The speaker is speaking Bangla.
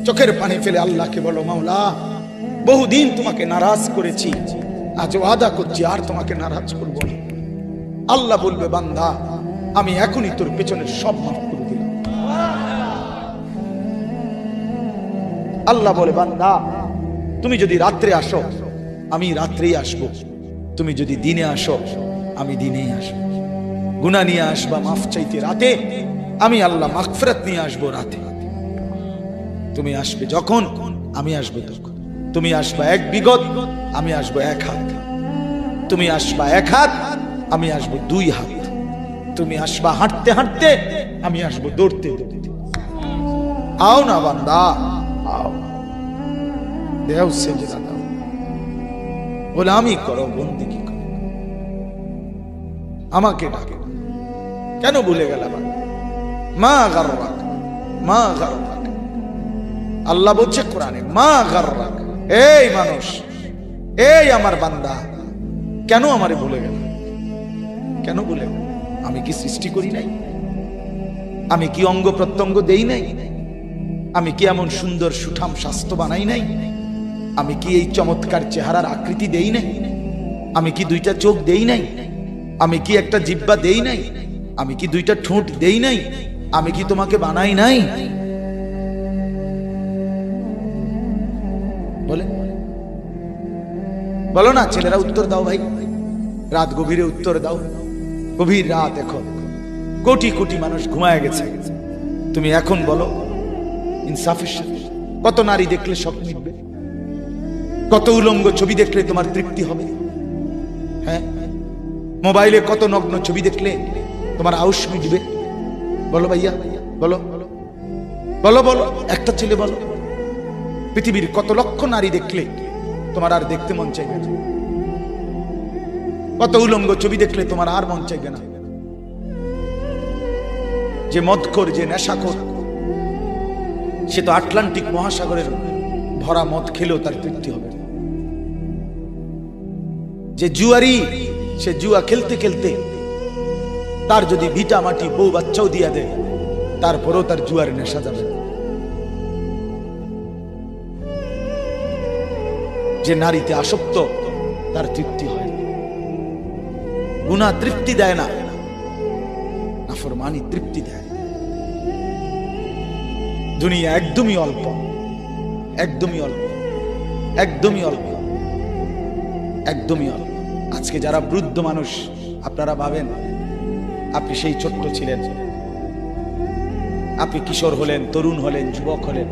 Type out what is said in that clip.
চোখের পানি ফেলে আল্লাহকে বলো, মাওলা বহুদিন তোমাকে নারাজ করেছি, আজ ওয়াদা করছি আর তোমাকে নারাজ করব না। আল্লাহ বলবে, বান্দা আমি এখনই তোর পেছনের সব মাফ করে দিলাম। আল্লাহ বলে, বান্দা তুমি যদি রাত্রে আসো আমি রাত্রেই আসবো, তুমি যদি দিনে আসো আমি দিনেই আসবো। গুনাহ নিয়ে আসবা মাফ চাইতে রাতে, আমি আল্লাহ মাগফিরাত নিয়ে আসবো রাতে। তুমি আসবে যখন, আমি আসবো তখন। তুমি আসবা এক বিগত, আমি আসবো এক হাত। তুমি আসবা এক হাত, আমি আসবো দুই হাত। তুমি আসবা হাঁটতে হাঁটতে, আমি আসবো দৌড়তে দৌড়তে। আও না বান্দা, আও, দেও সেজদা দাও, গোলামি করো, বন্দেগী করো, আমাকে ডাকো। কেন ভুলে গেল? মা গাররাক, মা গাররাক। আল্লাহ বলছে কোরআনে, মা গাররাক। এই মানুষ, এই আমার বান্দা, কেন আমারে ভুলে গেল? কেন ভুলে গেল? আমি কি সৃষ্টি করি নাই? আমি কি অঙ্গ প্রত্যঙ্গ দেই নাই? আমি কি এমন সুন্দর সুঠাম স্বাস্থ্য বানাই নাই? আমি কি এই চমৎকার চেহারার আকৃতি দেই নাই? আমি কি দুইটা চোখ দেই নাই? আমি কি একটা জিহ্বা দেই নাই? আমি কি দুইটা ঠোঁট দেই নাই? আমি কি তোমাকে বানাই নাই? বলে বলো না ছেলেরা, উত্তর দাও ভাই, রাত গভীরে উত্তর দাও। গভীর রাত, এখন কোটি কোটি মানুষ ঘুমায় গেছে। তুমি এখন বলো ইনসাফের সাথে, কত নারী দেখলে শখ মিটবে? কত উলঙ্গ ছবি দেখলে তোমার তৃপ্তি হবে? হ্যাঁ, মোবাইলে কত নগ্ন ছবি দেখলে তোমার আউশ মিটবে? বলো ভাইয়া, বলো বলো বলো, একটা ছেলে বলো। পৃথিবীর কত লক্ষ নারী দেখলে তোমার আর দেখতে মন চাইবে না? কত উলঙ্গ ছবি দেখলে তোমার আর মন চাইবে না? যে মদখোর, যে নেশাখোর, সে তো আটলান্টিক মহাসাগরের ভরা মদ খেলেও তার তৃপ্তি হবে। যে জুয়ারি, সে জুয়া খেলতে খেলতে তার যদি ভিটা মাটি বউ বাচ্চাও দিয়া দেয়, তারপরেও তার জুয়ার নেশা যাবে। যে নারীতে আসক্ত, তার তৃপ্তি হয়। গুনাহ তৃপ্তি দেয় না, নাফরমানি তৃপ্তি দেয়। দুনিয়া একদমই অল্প, একদমই অল্প, একদমই অল্প, একদমই অল্প। আজকে যারা বৃদ্ধ মানুষ, আপনারা ভাবেন আপনি সেই ছোট্ট ছিলেন, আপনি কিশোর হলেন, তরুণ হলেন, যুবক হলেন,